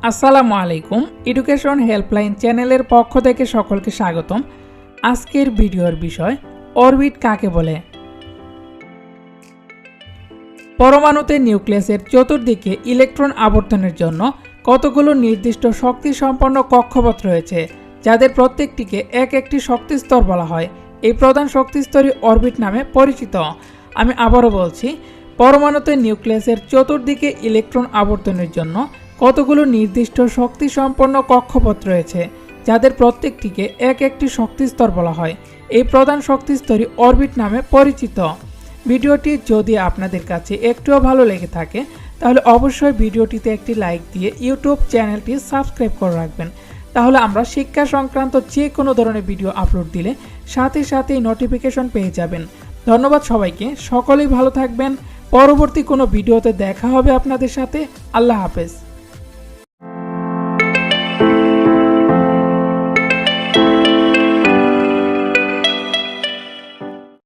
আসসালামু আলাইকুম। Education helpline চ্যানেলের পক্ষ থেকে সকলকে স্বাগতম। আজকের ভিডিওর বিষয় অরবিট কাকে বলে। পরমাণুতে নিউক্লিয়াসের চতুর্দিকে ইলেকট্রন আবর্তনের জন্য কতগুলো নির্দিষ্ট শক্তি সম্পন্ন কক্ষপথ রয়েছে, যাদের প্রত্যেকটিকে এক একটি শক্তিস্তর বলা হয়। এই প্রধান শক্তিস্তরই অরবিট নামে পরিচিত। আমি আবারও বলছি, পরমাণুতে নিউক্লিয়াসের চতুর্দিকে ইলেকট্রন আবর্তনের জন্য কতগুলো নির্দিষ্ট শক্তি সম্পন্ন কক্ষপথ রয়েছে, যাদের প্রত্যেকটিকে এক একটি শক্তিস্তর বলা হয়। এই প্রধান শক্তিস্তরই অরবিট নামে পরিচিত। ভিডিওটি যদি আপনাদের কাছে একটুও ভালো লেগে থাকে তাহলে অবশ্যই ভিডিওটিতে একটি লাইক দিয়ে ইউটিউব চ্যানেলটি সাবস্ক্রাইব করে রাখবেন। তাহলে আমরা শিক্ষা সংক্রান্ত যে কোনো ধরনের ভিডিও আপলোড দিলে সাথে সাথেই নোটিফিকেশন পেয়ে যাবেন। ধন্যবাদ সবাইকে, সকলেই ভালো থাকবেন। পরবর্তী কোনো ভিডিওতে দেখা হবে আপনাদের সাথে। আল্লাহ হাফেজ।